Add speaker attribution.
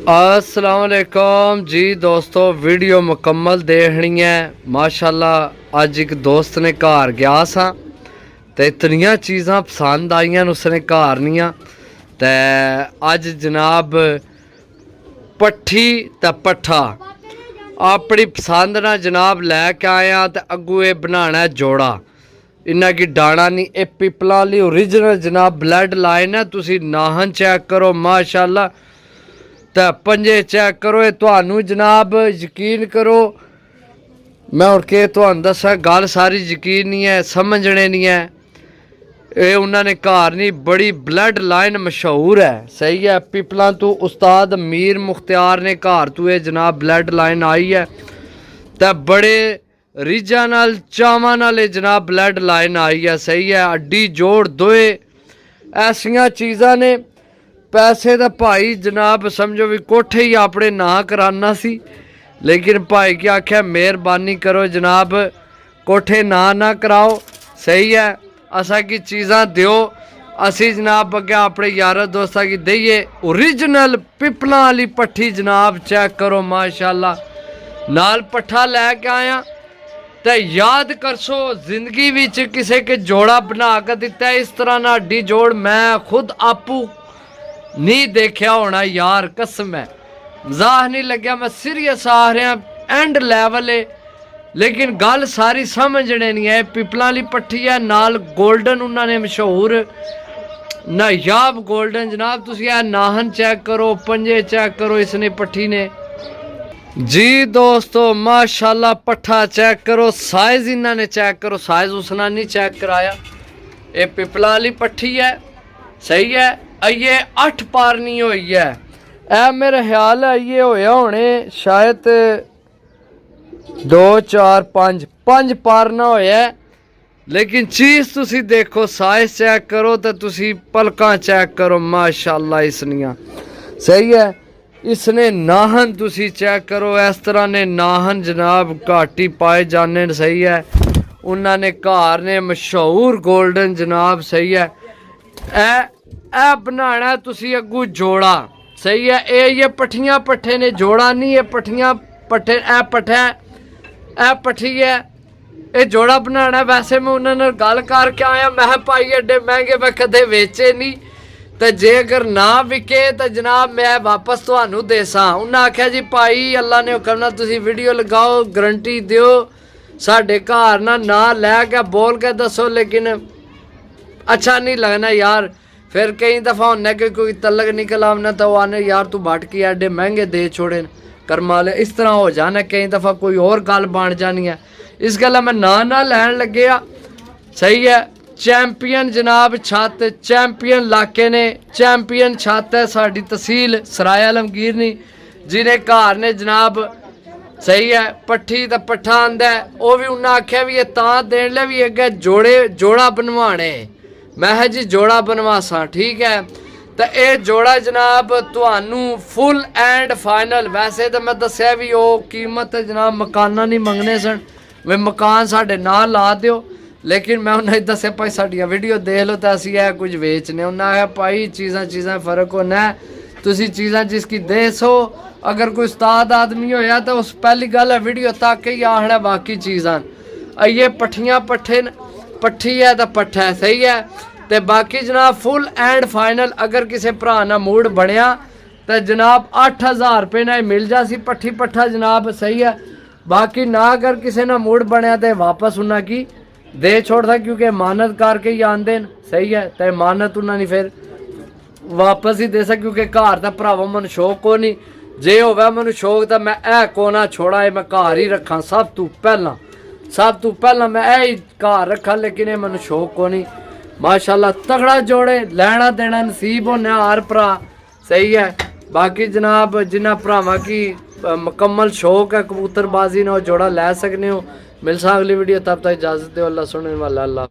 Speaker 1: अस्सलाम वालेकुम जी दोस्तों, वीडियो मुकम्मल देखनी है। माशाल्लाह अज एक दोस्त ने घर गया सा ते इतनियां चीज़ां पसंद आईयां उसने घर नियां ते अज जनाब पट्ठी ते पट्ठा अपनी पसंद ना जनाब लैके आया ते अगू ये बनाना है जोड़ा। इन्ना की डाना नहीं, ये पिपला वाली ओरिजिनल जनाब ब्लड लाइन है। तुसी नाहन चेक करो माशाल्लाह तो पंजे चेक करो। ये तुहानू जनाब यकीन करो, मैं उठ के तुहानू दसा गल सारी यकीन नहीं है, समझने नहीं है। ये उन्होंने घर नहीं, बड़ी ब्लड लाइन मशहूर है, सही है। पिपला तू उस्ताद मीर मुख्तियार ने घर तू ये जनाब ब्लड लाइन आई है तो बड़े रीझा नाल चावां नाल ये जनाब ब्लड लाइन आई है, सही है। अड्डी जोड़ दोए ऐसिया चीज़ां ने। पैसे तो भाई जनाब समझो भी कोठे ही अपने ना कराना सी, लेकिन भाई की आख्या मेहरबानी करो जनाब कोठे ना कराओ, सही है। असा की चीज़ां दियो, असी जनाब अगे अपने यार दोस्तां की दईए। ओरिजिनल पिपला वाली पट्ठी जनाब चेक करो माशाल्लाह। नाल पट्ठा लैके आया तो याद करसो जिंदगी विच किसी के जोड़ा बना के दिता है इस तरह ना अड्डी जोड़ मैं खुद आपू नहीं देखा होना यार, कसम है, मजाक नहीं लग्या, मैं सीरियस आ रहा एंड लैवल है। लेकिन गल सारी समझने नहीं है। पिपला वाली पट्ठी है नाल गोल्डन उन्होंने मशहूर नायाब गोल्डन जनाब। तुसी नाहन चेक करो, पंजे चेक करो इसने पट्ठी ने जी दोस्तों माशाल्लाह। पट्ठा चेक करो, साइज इन्होंने चेक करो, साइज उसने नहीं चेक कराया। ये पिपला वाली पट्ठी है, सही है। ये 8 पारनी हुई है, ए मेरा ख्याल है ये होया होने शायद 2 4 5 पारना होया। लेकिन चीज़ तुसी देखो, साइज चेक करो तो तुसी पलकां चेक करो माशाल्लाह इसनिया, सही है। इसने नाहन तुसी चेक करो, इस तरह ने नाहन जनाब घाटी पाए जाने, सही है। उन्होंने घर ने मशहूर गोल्डन जनाब, सही है। ए बनाना तुसी अगू जोड़ा, सही है। ये पट्ठियां पट्ठे ने, जोड़ा नहीं, ये पट्ठियां पट्ठे, ए पट्ठा ए पट्ठी है, ये जोड़ा बनाना। वैसे मैं उन्होंने गल करके आया, मैं भाई एडे महंगे मैं कदे वेचे नहीं, तो जे अगर ना विके तो जनाब मैं वापस तुहानू देसा। उन्हें आख्या जी भाई अल्लाह ने हुक्म ना तुसी वीडियो लगाओ, गारंटी दियो, साडे घर ना लैके बोल के दसो, लेकिन अच्छा नहीं लगना यार। फिर कई दफ़ा होने कि कोई तलक निकल आना तो आने यार तू भटकी एडे महंगे दे छोड़े करमा ले, इस तरह हो जाना। कई दफ़ा कोई और गल बन जानी है, इस गल मैं ना लैन लगे, सही है। चैंपियन जनाब छत, चैंपियन लाके ने, चैंपियन छत है साड़ी तहसील सराय आलमगीर नी, जिन्हें घर ने जनाब, सही है। पट्ठी तो पट्ठा आंदा है, वह भी उन्हें आख्या भी ये तां देन ले भी अगे जोड़ा बनवाने, मैं जी जोड़ा बनवासा, ठीक है। तो ये जोड़ा जनाब तुहानू फुल एंड फाइनल। वैसे तो मैं दस्या भी वो कीमत जनाब मकाना नहीं मंगने सन, वे मकान साढ़े ना ला दियो, लेकिन मैं उन्हें दस्या भाई साड़ियाँ वीडियो देख लो तो असी है कुछ बेचने। उन्हें आया भाई चीज़ां फर्क होना है, तुसी चीज़ां जिसकी देसो। अगर कोई उस्ताद आदमी होया तो उस पहली गल है वीडियो तक ही आना, बाकी चीज़ां ये पट्ठियां पट्ठे पट्ठी है तो पट्ठा है, सही है। तो बाकी जनाब फुल एंड फाइनल अगर किसी भरा ना मूड बनया तो जनाब 8000 रुपये ना मिल जासी पट्ठी पट्ठा जनाब, सही है। बाकी ना अगर किसी ना मूड बनया तो वापस उन्हें की दे छोड़ता, क्योंकि मानत करके ही आंदे, सही है। तो मानत उन्होंने फिर वापस ही दे सा, क्योंकि घर तो भरावा मैं शौक को नहीं, जे होवे मैं शौक तो मैं ए कोना छोड़ा है, मैं घर ही रखा सब तू पहला मैं ए घर रखा, लेकिन ये मैं शौक को नहीं। माशाल्लाह तगड़ा जोड़े, लैना देना नसीब होने हर भरा, सही है। बाकी जनाब जिन्हें भरावां की मुकम्मल शौक है कबूतरबाजी ने, जोड़ा लै सकने हो। मिलसा अगली वीडियो, तब तक इजाज़त दो। अल्लाह सुनने वाला अल्लाह।